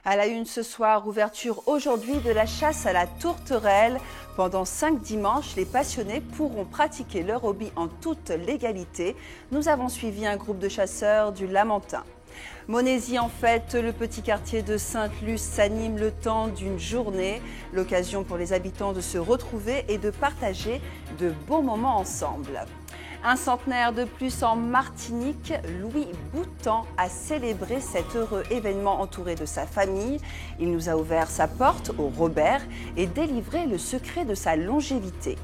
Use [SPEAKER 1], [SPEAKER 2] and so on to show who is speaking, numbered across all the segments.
[SPEAKER 1] À la une ce soir, ouverture aujourd'hui de la chasse à la tourterelle. Pendant 5 dimanches, les passionnés pourront pratiquer leur hobby en toute légalité. Nous avons suivi un groupe de chasseurs du Lamentin. Monésy en fête, le petit quartier de Sainte-Luce s'anime le temps d'une journée. L'occasion pour les habitants de se retrouver et de partager de beaux moments ensemble. Un centenaire de plus en Martinique, Louis Boutan a célébré cet heureux événement entouré de sa famille. Il nous a ouvert sa porte au Robert et délivré le secret de sa longévité.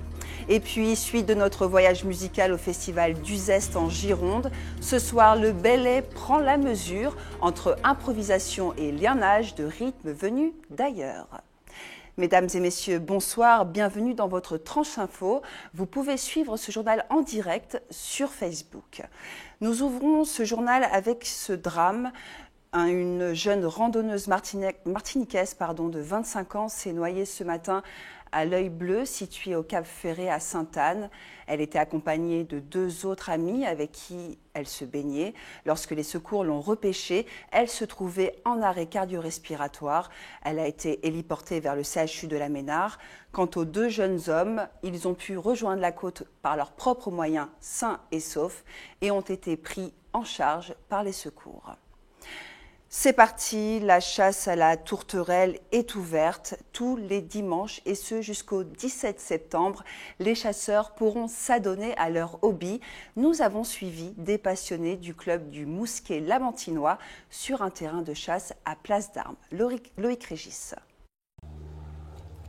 [SPEAKER 1] Et puis, suite de notre voyage musical au festival d'Uzeste en Gironde, ce soir, le Belay prend la mesure entre improvisation et liernage de rythmes venus d'ailleurs. Mesdames et messieurs, bonsoir, bienvenue dans votre Tranche Info. Vous pouvez suivre ce journal en direct sur Facebook. Nous ouvrons ce journal avec ce drame. Une jeune randonneuse martiniquaise de 25 ans s'est noyée ce matin à l'Œil Bleu, situé au Cap Ferré à Sainte-Anne. Elle était accompagnée de 2 autres amis avec qui elle se baignait. Lorsque les secours l'ont repêchée, elle se trouvait en arrêt cardio-respiratoire. Elle a été héliportée vers le CHU de la Ménard. Quant aux 2 jeunes hommes, ils ont pu rejoindre la côte par leurs propres moyens, sains et saufs, et ont été pris en charge par les secours. C'est parti, la chasse à la tourterelle est ouverte tous les dimanches et ce jusqu'au 17 septembre. Les chasseurs pourront s'adonner à leur hobby. Nous avons suivi des passionnés du club du Mousquet Lamantinois sur un terrain de chasse à Place d'Armes. Loïc Régis.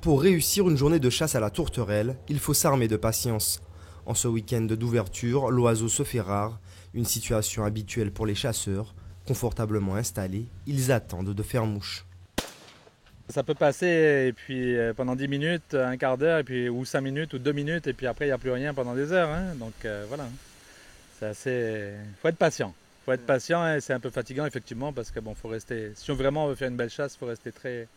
[SPEAKER 2] Pour réussir une journée de chasse à la tourterelle, il faut s'armer de patience. En ce week-end d'ouverture, l'oiseau se fait rare, une situation habituelle pour les chasseurs. Confortablement installés, ils attendent de faire mouche.
[SPEAKER 3] Ça peut passer et puis pendant 10 minutes, un quart d'heure, et puis, ou 5 minutes ou 2 minutes, et puis après il n'y a plus rien pendant des heures. Donc voilà, c'est assez. Faut être patient. Faut être patient et c'est un peu fatigant effectivement parce que faut rester. Si vraiment on veut faire une belle chasse, il faut rester très,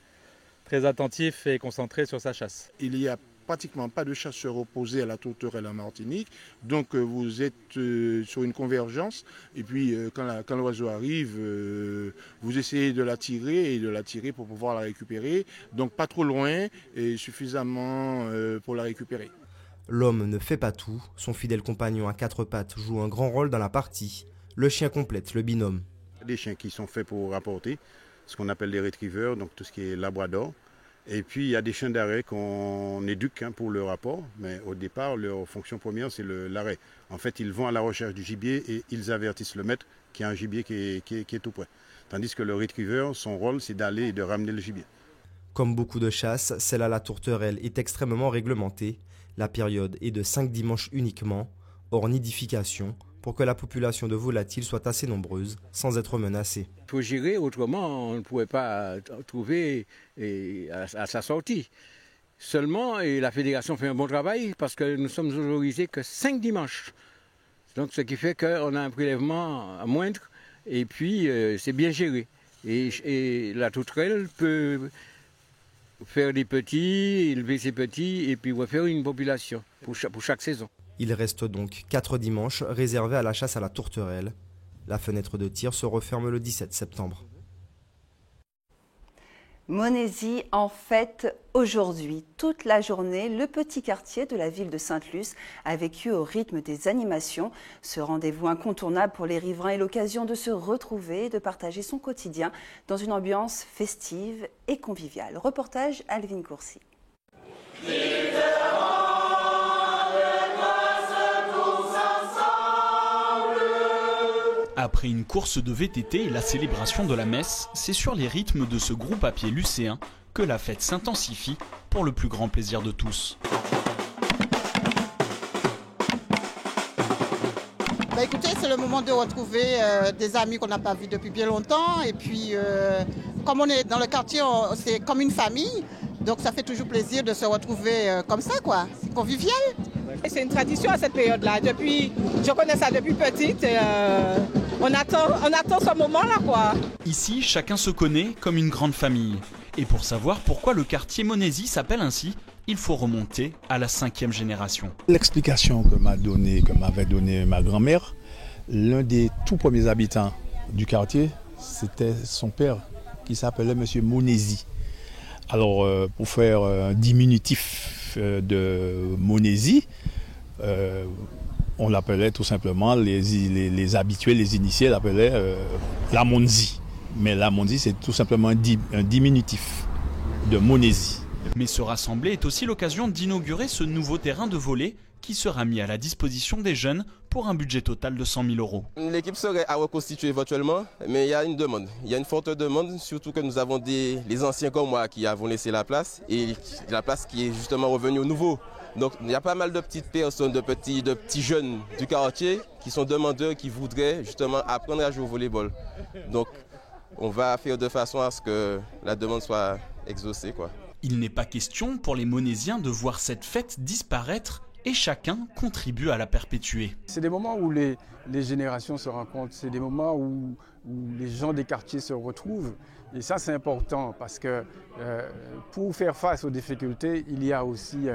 [SPEAKER 3] très attentif et concentré sur sa chasse.
[SPEAKER 4] Il y a pratiquement pas de chasseurs opposés à la tourterelle en Martinique, donc vous êtes sur une convergence et puis quand l'oiseau arrive, vous essayez de l'attirer pour pouvoir la récupérer, donc pas trop loin et suffisamment pour la récupérer.
[SPEAKER 2] L'homme ne fait pas tout, son fidèle compagnon à 4 pattes joue un grand rôle dans la partie. Le chien complète le binôme.
[SPEAKER 5] Des chiens qui sont faits pour rapporter, ce qu'on appelle des retrievers, donc tout ce qui est labrador. Et puis il y a des chiens d'arrêt qu'on éduque pour le rapport, mais au départ leur fonction première c'est l'arrêt. En fait ils vont à la recherche du gibier et ils avertissent le maître qu'il y a un gibier qui est tout près. Tandis que le retriever, son rôle c'est d'aller et de ramener le gibier.
[SPEAKER 2] Comme beaucoup de chasses, celle à la tourterelle est extrêmement réglementée. La période est de 5 dimanches uniquement, hors nidification, pour que la population de volatiles soit assez nombreuse, sans être menacée.
[SPEAKER 6] Il faut gérer, autrement on ne pouvait pas trouver à sa sortie. Seulement, et la fédération fait un bon travail parce que nous sommes autorisés que 5 dimanches. Donc ce qui fait qu'on a un prélèvement à moindre et puis c'est bien géré. Et la tourterelle peut faire des petits, élever ses petits et puis refaire une population pour chaque saison.
[SPEAKER 2] Il reste donc 4 dimanches réservés à la chasse à la tourterelle. La fenêtre de tir se referme le 17 septembre.
[SPEAKER 1] Monésy en fête aujourd'hui. Toute la journée, le petit quartier de la ville de Sainte-Luce a vécu au rythme des animations. Ce rendez-vous incontournable pour les riverains est l'occasion de se retrouver et de partager son quotidien dans une ambiance festive et conviviale. Reportage Alvin Courcy.
[SPEAKER 7] Après une course de VTT et la célébration de la messe, c'est sur les rythmes de ce groupe à pied lucéen que la fête s'intensifie pour le plus grand plaisir de tous.
[SPEAKER 8] Écoutez, c'est le moment de retrouver des amis qu'on n'a pas vus depuis bien longtemps. Et puis, comme on est dans le quartier, c'est comme une famille. Donc ça fait toujours plaisir de se retrouver comme ça, quoi. C'est convivial.
[SPEAKER 9] C'est une tradition à cette période-là. Je connais ça depuis petite. On attend ce moment-là, quoi.
[SPEAKER 7] Ici, chacun se connaît comme une grande famille. Et pour savoir pourquoi le quartier Monésy s'appelle ainsi, il faut remonter à la 5e génération.
[SPEAKER 10] L'explication que m'avait donnée ma grand-mère, l'un des tout premiers habitants du quartier, c'était son père qui s'appelait M. Monesi. Alors, pour faire un diminutif de Monesi, on l'appelait tout simplement, les habitués, les initiés l'appelaient Lamonzi. Mais Lamonzi, c'est tout simplement un diminutif de Monesi.
[SPEAKER 7] Mais se rassembler est aussi l'occasion d'inaugurer ce nouveau terrain de volley qui sera mis à la disposition des jeunes pour un budget total de 100 000 €.
[SPEAKER 11] L'équipe serait à reconstituer éventuellement, mais il y a une demande. Il y a une forte demande, surtout que nous avons les anciens comme moi qui avons laissé la place et la place qui est justement revenue aux nouveaux. Donc il y a pas mal de petites personnes, de petits jeunes du quartier qui sont demandeurs, qui voudraient justement apprendre à jouer au volleyball. Donc on va faire de façon à ce que la demande soit exaucée, quoi.
[SPEAKER 7] Il n'est pas question pour les Monésiens de voir cette fête disparaître et chacun contribue à la perpétuer.
[SPEAKER 12] C'est des moments où les générations se rencontrent, c'est des moments où les gens des quartiers se retrouvent. Et ça, c'est important parce que pour faire face aux difficultés, il y a aussi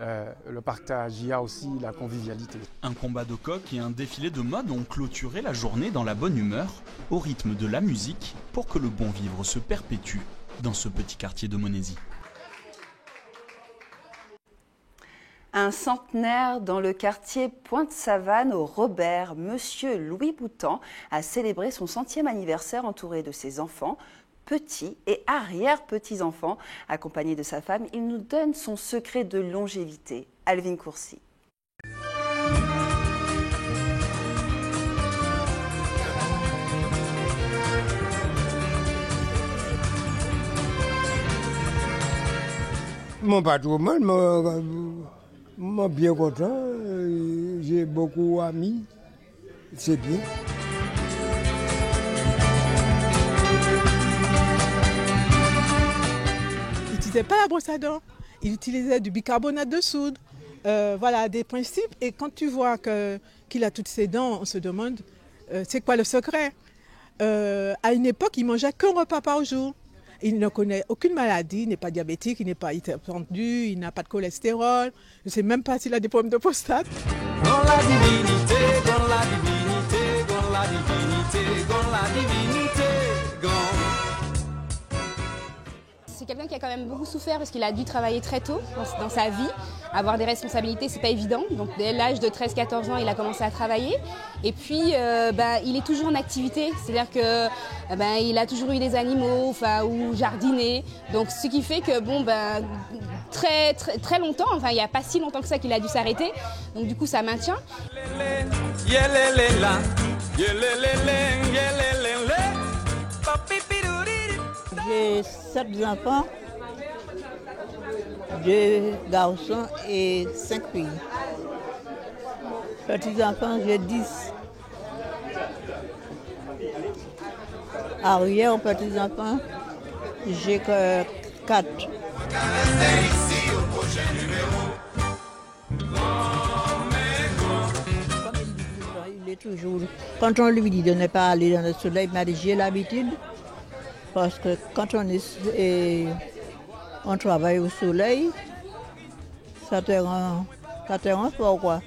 [SPEAKER 12] le partage, il y a aussi la convivialité.
[SPEAKER 7] Un combat de coq et un défilé de mode ont clôturé la journée dans la bonne humeur, au rythme de la musique, pour que le bon vivre se perpétue dans ce petit quartier de Monesi.
[SPEAKER 1] Un centenaire dans le quartier Pointe-Savane au Robert, Monsieur Louis Boutan a célébré son 100e anniversaire entouré de ses enfants, petits et arrière-petits-enfants. Accompagné de sa femme, il nous donne son secret de longévité. Alvin Courcy.
[SPEAKER 13] Mon patrimoine, moi bien content, j'ai beaucoup d'amis, c'est bien.
[SPEAKER 9] Il n'utilisait pas la brosse à dents, il utilisait du bicarbonate de soude, voilà des principes. Et quand tu vois qu'il a toutes ses dents, on se demande c'est quoi le secret. À une époque, il mangeait qu'un repas par jour. Il ne connaît aucune maladie, il n'est pas diabétique, il n'est pas hypertendu, il n'a pas de cholestérol. Je ne sais même pas s'il a des problèmes de prostate.
[SPEAKER 14] Dans la divinité, dans la divinité, dans la divinité, dans la divinité,
[SPEAKER 15] C'est quelqu'un qui a quand même beaucoup souffert parce qu'il a dû travailler très tôt dans sa vie. Avoir des responsabilités, c'est pas évident. Donc dès l'âge de 13-14 ans, il a commencé à travailler. Et puis, il est toujours en activité. C'est-à-dire que il a toujours eu des animaux, ou jardiné. Donc ce qui fait que très, très, très longtemps, il n'y a pas si longtemps que ça qu'il a dû s'arrêter. Donc du coup, ça maintient.
[SPEAKER 16] J'ai 7 enfants, 2 garçons et 5 filles. Petits-enfants, j'ai 10. Arrière, petits-enfants, j'ai que 4. Il est toujours... Quand on lui dit de ne pas aller dans le soleil, il m'a dit j'ai l'habitude. Parce que quand on travaille au soleil, ça te rend fort, quoi.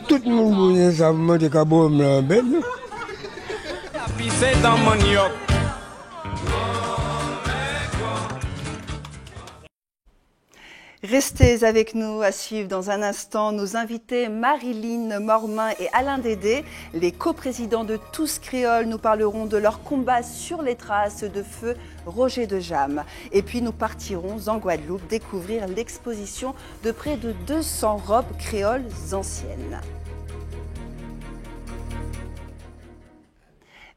[SPEAKER 13] Tout le monde ça me dit qu'à bon belle.
[SPEAKER 14] dans manioc.
[SPEAKER 1] Restez avec nous à suivre dans un instant nos invités Marilyn Mormain et Alain Dédé, les coprésidents de Tous Créoles. Nous parlerons de leur combat sur les traces de feu Roger de Jam. Et puis nous partirons en Guadeloupe découvrir l'exposition de près de 200 robes créoles anciennes.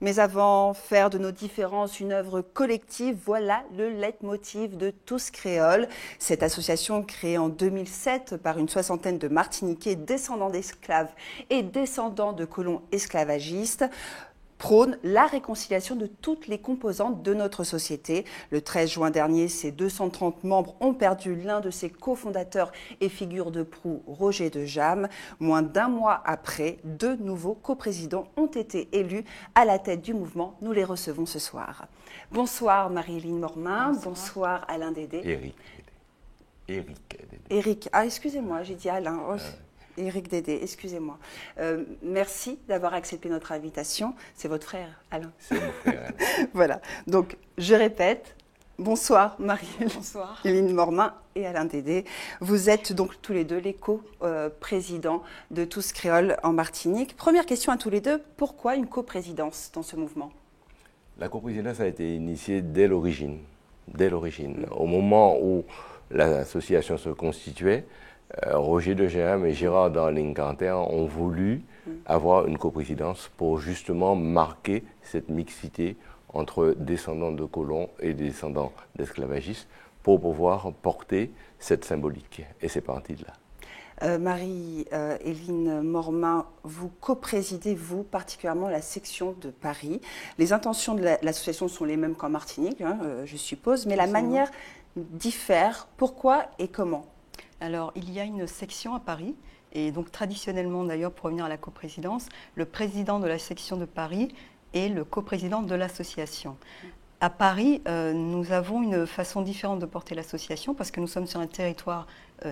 [SPEAKER 1] Mais avant, faire de nos différences une œuvre collective, voilà le leitmotiv de Tous Créoles. Cette association créée en 2007 par une soixantaine de Martiniquais descendants d'esclaves et descendants de colons esclavagistes prône la réconciliation de toutes les composantes de notre société. Le 13 juin dernier, ses 230 membres ont perdu l'un de ses cofondateurs et figure de proue, Roger de Jam. Moins d'un mois après, 2 nouveaux coprésidents ont été élus à la tête du mouvement. Nous les recevons ce soir. Bonsoir Marilyn Mormain, bonsoir Alain Dédé.
[SPEAKER 17] Éric.
[SPEAKER 1] Éric, ah excusez-moi, j'ai dit Alain. Éric Dédé, excusez-moi. Merci d'avoir accepté notre invitation. C'est votre frère, Alain.
[SPEAKER 17] C'est mon frère, Alain.
[SPEAKER 1] Voilà. Donc, je répète. Bonsoir Marielle.
[SPEAKER 18] Bonsoir.
[SPEAKER 1] Éline Mormin et Alain Dédé. Vous êtes donc tous les deux les co-présidents de Tous Créoles en Martinique. Première question à tous les deux, pourquoi une coprésidence dans ce mouvement?
[SPEAKER 17] La coprésidence a été initiée dès l'origine. Au moment où l'association se constituait, Roger de Gérame et Gérard Darling-Canter ont voulu avoir une coprésidence pour justement marquer cette mixité entre descendants de colons et descendants d'esclavagistes pour pouvoir porter cette symbolique. Et c'est parti de là.
[SPEAKER 1] Marie-Éline Mormin, vous coprésidez, vous, particulièrement la section de Paris. Les intentions de l'association sont les mêmes qu'en Martinique, je suppose, mais la manière diffère. Pourquoi et comment?
[SPEAKER 18] Alors, il y a une section à Paris, et donc traditionnellement d'ailleurs, pour revenir à la coprésidence, le président de la section de Paris est le coprésident de l'association. À Paris, nous avons une façon différente de porter l'association parce que nous sommes sur un territoire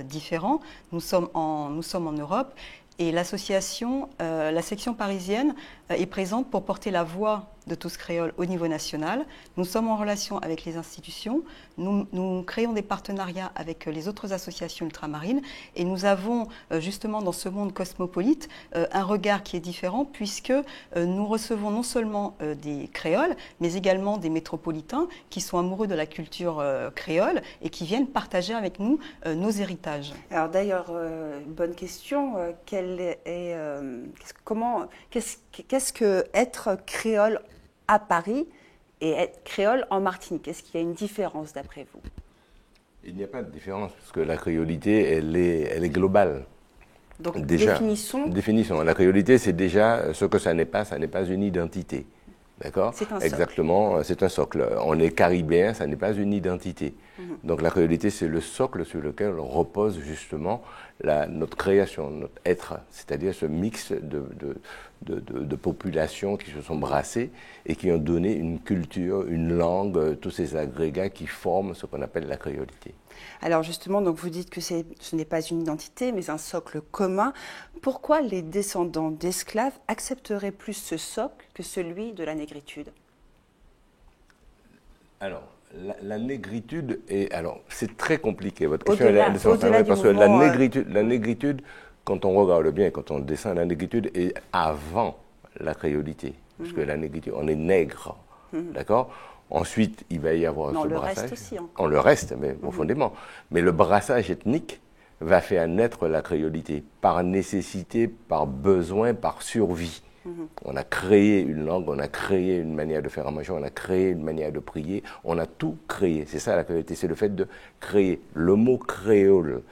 [SPEAKER 18] différent, nous sommes en Europe, et l'association, la section parisienne est présente pour porter la voix de Tous Créoles au niveau national. Nous sommes en relation avec les institutions, nous créons des partenariats avec les autres associations ultramarines et nous avons justement dans ce monde cosmopolite un regard qui est différent puisque nous recevons non seulement des créoles mais également des métropolitains qui sont amoureux de la culture créole et qui viennent partager avec nous nos héritages.
[SPEAKER 1] Alors d'ailleurs, bonne question, qu'est-ce que être créole à Paris et être créole en Martinique? Est-ce qu'il y a une différence d'après vous?
[SPEAKER 17] Il n'y a pas de différence parce que la créolité, elle est globale.
[SPEAKER 1] Donc
[SPEAKER 17] déjà,
[SPEAKER 1] définissons.
[SPEAKER 17] La créolité, c'est déjà ce que ça n'est pas une identité. D'accord?
[SPEAKER 1] C'est un
[SPEAKER 17] Exactement, c'est un socle. On est caribéen, ça n'est pas une identité. Donc la créolité, c'est le socle sur lequel repose justement notre création, notre être, c'est-à-dire ce mix de populations qui se sont brassées et qui ont donné une culture, une langue, tous ces agrégats qui forment ce qu'on appelle la créolité.
[SPEAKER 1] Alors justement, donc vous dites que ce n'est pas une identité, mais un socle commun. Pourquoi les descendants d'esclaves accepteraient plus ce socle que celui de la négritude?
[SPEAKER 17] Alors, la négritude est... Alors, c'est très compliqué, votre question parce que la négritude, quand on regarde bien, quand on descend, la négritude est avant la créolité. Parce que la négritude, on est nègre, d'accord? Ensuite, il va y avoir ce brassage.
[SPEAKER 1] Reste aussi, hein.
[SPEAKER 17] On le reste, mais profondément. Mais le brassage ethnique va faire naître la créolité par nécessité, par besoin, par survie. On a créé une langue, on a créé une manière de faire à manger, on a créé une manière de prier, on a tout créé. C'est ça la créolité, c'est le fait de créer. Le mot créole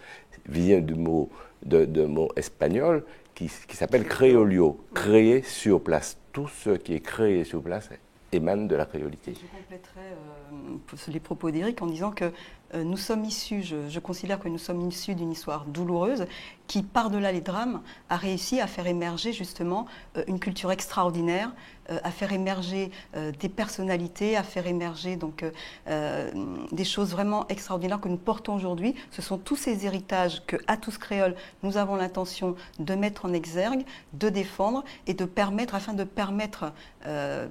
[SPEAKER 17] vient du mot, de mot espagnol qui s'appelle créolio, créer sur place. Tout ce qui est créé sur place émane de la créolité.
[SPEAKER 18] Je compléterai les propos d'Éric en disant que nous sommes issus, je considère que nous sommes issus d'une histoire douloureuse qui, par-delà les drames, a réussi à faire émerger justement une culture extraordinaire, à faire émerger des personnalités, à faire émerger donc des choses vraiment extraordinaires que nous portons aujourd'hui. Ce sont tous ces héritages que, à Tous Créoles, nous avons l'intention de mettre en exergue, de défendre et de permettre, afin de permettre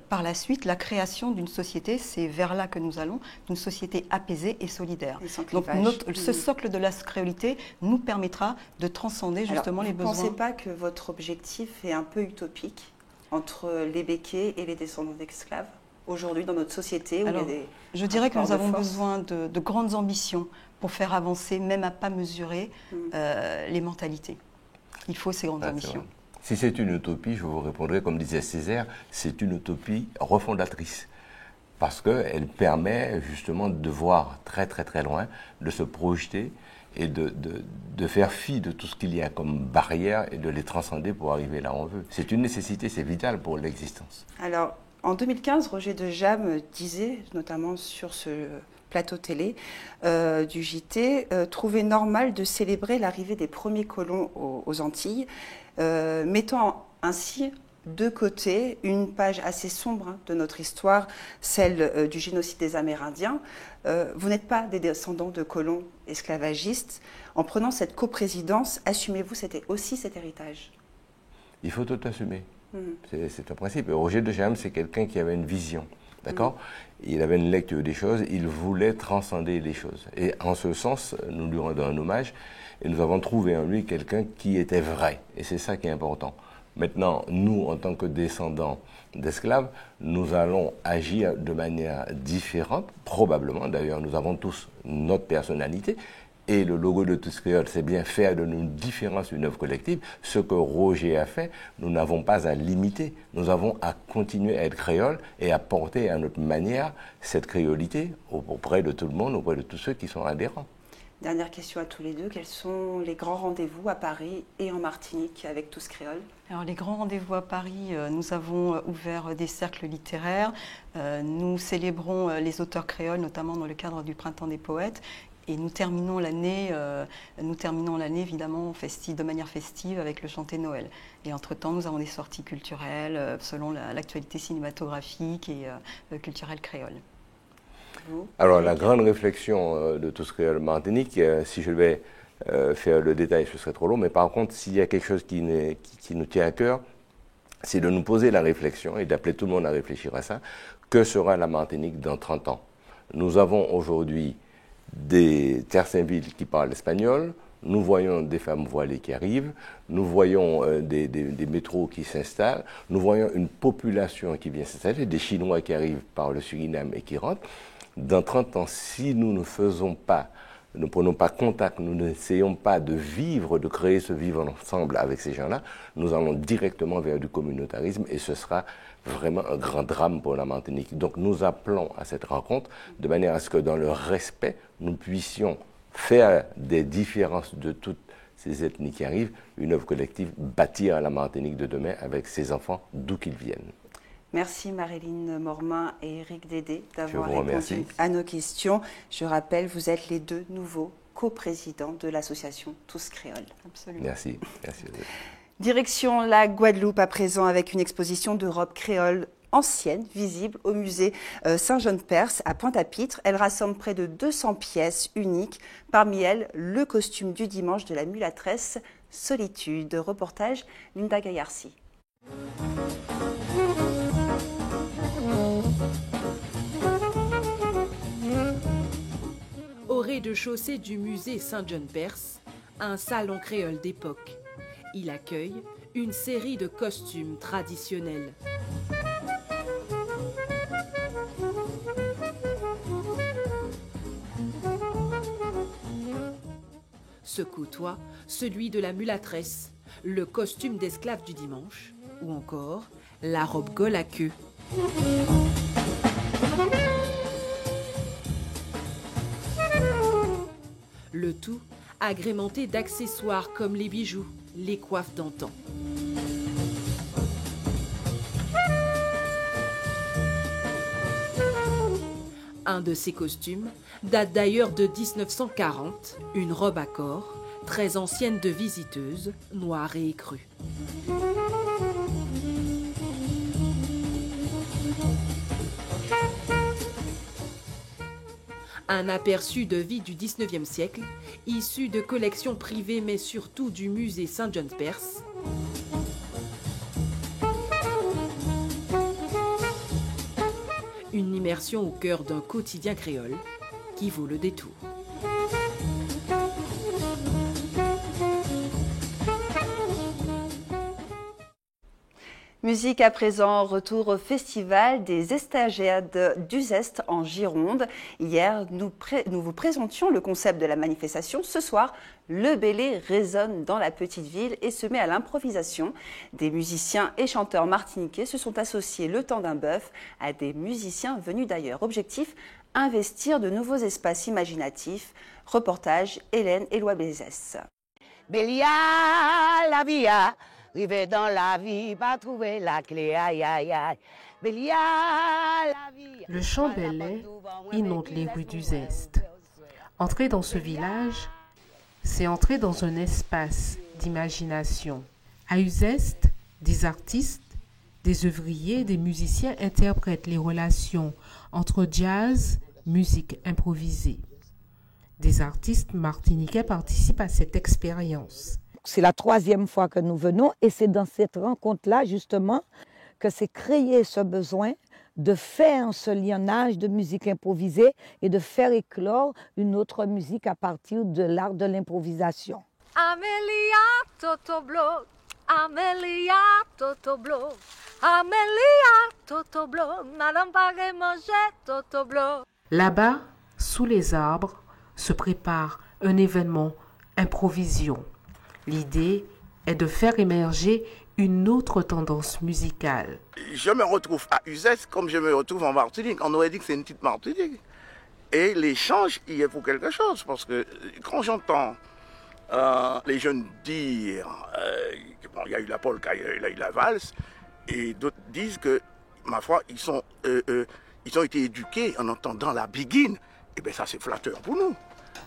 [SPEAKER 18] par la suite la création d'une société, c'est vers là que nous allons, d'une société apaisée et solidaire. Donc ce socle de la créolité nous permettra de transcender justement les besoins.
[SPEAKER 1] Vous ne pensez pas que votre objectif est un peu utopique entre les béquets et les descendants d'esclaves aujourd'hui dans notre société où il y a des
[SPEAKER 18] je dirais que nous avons besoin de grandes ambitions pour faire avancer, même à pas mesurer, les mentalités. Il faut ces grandes ambitions.
[SPEAKER 17] Si c'est une utopie, je vous répondrai, comme disait Césaire, c'est une utopie refondatrice. Parce qu'elle permet justement de voir très très très loin, de se projeter et de faire fi de tout ce qu'il y a comme barrière et de les transcender pour arriver là où on veut. C'est une nécessité, c'est vital pour l'existence.
[SPEAKER 1] Alors, en 2015, Roger de Gérame disait, notamment sur ce plateau télé du JT, trouvait normal de célébrer l'arrivée des premiers colons aux Antilles, mettant ainsi de côté une page assez sombre de notre histoire, celle du génocide des Amérindiens. Vous n'êtes pas des descendants de colons esclavagistes. En prenant cette coprésidence, assumez-vous aussi cet héritage?
[SPEAKER 17] Il faut tout assumer. C'est un principe. Roger de Chatham, c'est quelqu'un qui avait une vision. D'accord? Il avait une lecture des choses, il voulait transcender les choses. Et en ce sens, nous lui rendons un hommage et nous avons trouvé en lui quelqu'un qui était vrai. Et c'est ça qui est important. Maintenant, nous, en tant que descendants d'esclaves, nous allons agir de manière différente, probablement. D'ailleurs, nous avons tous notre personnalité. Et le logo de Tous Créoles, c'est bien faire de nos différences une œuvre collective. Ce que Roger a fait, nous n'avons pas à l'imiter. Nous avons à continuer à être créoles et à porter à notre manière cette créolité auprès de tout le monde, auprès de tous ceux qui sont adhérents.
[SPEAKER 1] Dernière question à tous les deux. Quels sont les grands rendez-vous à Paris et en Martinique avec Tous Créoles?
[SPEAKER 18] Alors, les grands rendez-vous à Paris, nous avons ouvert des cercles littéraires. Nous célébrons les auteurs créoles, notamment dans le cadre du Printemps des poètes. Et nous terminons l'année évidemment de manière festive avec le Chanté Noël. Et entre-temps, nous avons des sorties culturelles selon l'actualité cinématographique et culturelle créole.
[SPEAKER 17] Alors la grande réflexion de Tous Créoles Martinique, si je vais faire le détail, ce serait trop long, mais par contre, s'il y a quelque chose qui nous tient à cœur, c'est de nous poser la réflexion et d'appeler tout le monde à réfléchir à ça. Que sera la Martinique dans 30 ans? Nous avons aujourd'hui des Terre-Saint-Ville qui parlent espagnol, nous voyons des femmes voilées qui arrivent, nous voyons des métros qui s'installent, nous voyons une population qui vient s'installer, des Chinois qui arrivent par le Suriname et qui rentrent. Dans 30 ans, si nous ne faisons pas, ne prenons pas contact, nous n'essayons pas de vivre, de créer ce vivre ensemble avec ces gens-là, nous allons directement vers du communautarisme et ce sera vraiment un grand drame pour la Martinique. Donc nous appelons à cette rencontre de manière à ce que dans le respect, nous puissions faire des différences de toutes ces ethnies qui arrivent, une œuvre collective, bâtir la Martinique de demain avec ses enfants d'où qu'ils viennent.
[SPEAKER 1] Merci Marilyn Mormin et Éric Dédé d'avoir répondu
[SPEAKER 17] remercie.
[SPEAKER 1] à nos questions. Je rappelle, vous êtes les deux nouveaux coprésidents de l'association Tous Créoles.
[SPEAKER 18] Absolument.
[SPEAKER 17] Merci. Merci.
[SPEAKER 1] Direction la Guadeloupe à présent avec une exposition de robes créoles anciennes visible au musée Saint-Jean-de-Perse à Pointe-à-Pitre. Elle rassemble près de 200 pièces uniques. Parmi elles, le costume du dimanche de la mulâtresse Solitude. Reportage Linda Gaillarcy.
[SPEAKER 19] Au rez-de-chaussée du musée Saint-Jean-de-Perse, un salon créole d'époque. Il accueille une série de costumes traditionnels. Se côtoie celui de la mulâtresse, le costume d'esclave du dimanche, ou encore la robe Gaulle à queue. Le tout agrémenté d'accessoires comme les bijoux, les coiffes d'antan. Un de ces costumes date d'ailleurs de 1940, une robe à corps, très ancienne de visiteuse, noire et écrue. Un aperçu de vie du 19e siècle, issu de collections privées mais surtout du musée Saint-Jean-de-Perse. Une immersion au cœur d'un quotidien créole qui vaut le détour.
[SPEAKER 1] Musique à présent, retour au festival des Estagades d'Uzeste en Gironde. Hier, nous vous présentions le concept de la manifestation. Ce soir, le Bélé résonne dans la petite ville et se met à l'improvisation. Des musiciens et chanteurs martiniquais se sont associés le temps d'un bœuf à des musiciens venus d'ailleurs. Objectif, investir de nouveaux espaces imaginatifs. Reportage Hélène Éloi Bézès.
[SPEAKER 20] Bélia, la via. River dans la vie, pas trouver la clé, aïe aïe aïe. Bélia, la vie.
[SPEAKER 21] Le chant Bélé inonde les rues d'Uzeste. Entrer dans ce village, c'est entrer dans un espace d'imagination. À Uzeste, des artistes, Des œuvriers, des musiciens interprètent les relations entre jazz, musique improvisée. Des artistes martiniquais participent à cette expérience.
[SPEAKER 3] C'est la 3e fois que nous venons et c'est dans cette rencontre-là justement que s'est créé ce besoin de faire ce lionnage de musique improvisée et de faire éclore une autre musique à partir de l'art de l'improvisation.
[SPEAKER 22] Amélia Totoblo, Amélia Totoblo, Amélia Totoblo, Madame Pagué manger Totoblo.
[SPEAKER 21] Là-bas, sous les arbres, se prépare un événement improvision. L'idée est de faire émerger une autre tendance musicale.
[SPEAKER 23] Je me retrouve à Uzès comme je me retrouve en Martinique. On aurait dit que c'est une petite Martinique. Et l'échange y est pour quelque chose. Parce que quand j'entends les jeunes dire qu'il y a eu la polka, il y a eu la valse, et d'autres disent que, ma foi, ils ont été éduqués en entendant la biguine, et bien ça c'est flatteur pour nous.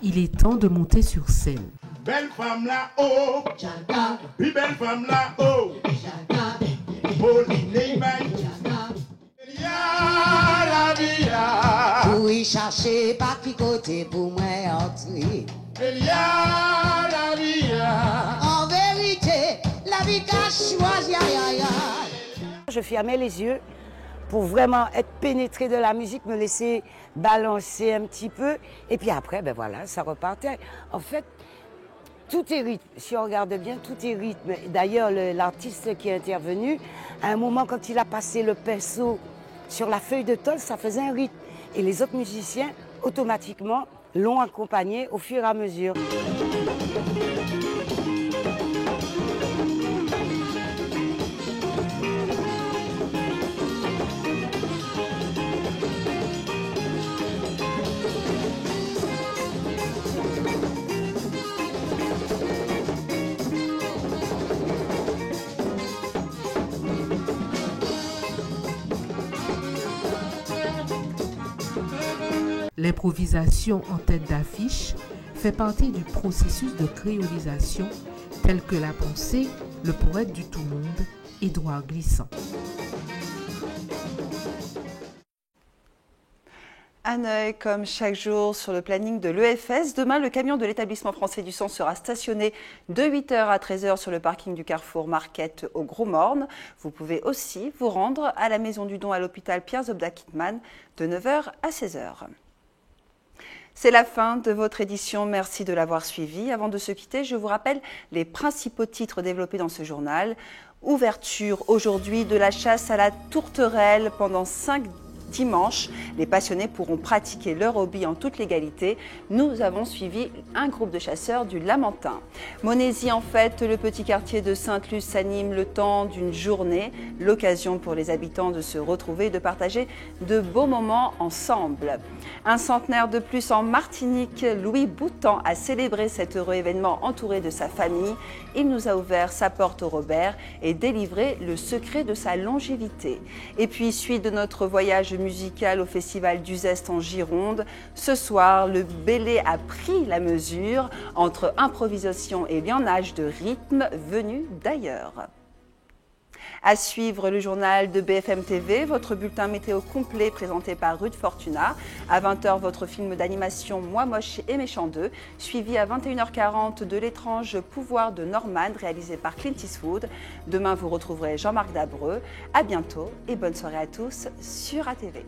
[SPEAKER 21] Il est temps de monter sur scène.
[SPEAKER 24] Belle femme là-haut, puis belle femme là-haut, Pauline Neyman, il y a la vie.
[SPEAKER 20] Pour y chercher, pas picoter pour moi entrer.
[SPEAKER 24] Il y a la vie.
[SPEAKER 20] En vérité, la vie cache choisi.
[SPEAKER 3] Je fermais les yeux pour vraiment être pénétré de la musique, me laisser balancer un petit peu. Et puis après, ben voilà, ça repartait. En fait, tout est rythme. Si on regarde bien, tout est rythme. D'ailleurs, l'artiste qui est intervenu, à un moment, quand il a passé le pinceau sur la feuille de tôle, ça faisait un rythme. Et les autres musiciens, automatiquement, l'ont accompagné au fur et à mesure.
[SPEAKER 21] L'improvisation en tête d'affiche fait partie du processus de créolisation tel que l'a pensé le poète du tout-monde, Édouard Glissant.
[SPEAKER 1] Un œil comme chaque jour sur le planning de l'EFS. Demain, le camion de l'établissement français du sang sera stationné de 8h à 13h sur le parking du Carrefour Market au Gros Morne. Vous pouvez aussi vous rendre à la Maison du Don à l'hôpital Pierre Zobda Kittmann de 9h à 16h. C'est la fin de votre édition, merci de l'avoir suivi. Avant de se quitter, je vous rappelle les principaux titres développés dans ce journal. Ouverture aujourd'hui de la chasse à la tourterelle pendant 5 dimanche. Les passionnés pourront pratiquer leur hobby en toute légalité. Nous avons suivi un groupe de chasseurs du Lamentin. Monésy en fête, le petit quartier de Sainte-Luce s'anime le temps d'une journée. L'occasion pour les habitants de se retrouver et de partager de beaux moments ensemble. Un centenaire de plus en Martinique, Louis Boutan a célébré cet heureux événement entouré de sa famille. Il nous a ouvert sa porte au Robert et délivré le secret de sa longévité. Et puis, suite de notre voyage musical au Festival d'Uzès en Gironde. Ce soir, le Bélé a pris la mesure entre improvisation et lionnage de rythme venus d'ailleurs. À suivre le journal de BFM TV, votre bulletin météo complet présenté par Ruth Fortuna. À 20h, votre film d'animation Moi Moche et Méchant 2, suivi à 21h40 de L'étrange pouvoir de Norman, réalisé par Clint Eastwood. Demain, vous retrouverez Jean-Marc Dabreux. À bientôt et bonne soirée à tous sur ATV.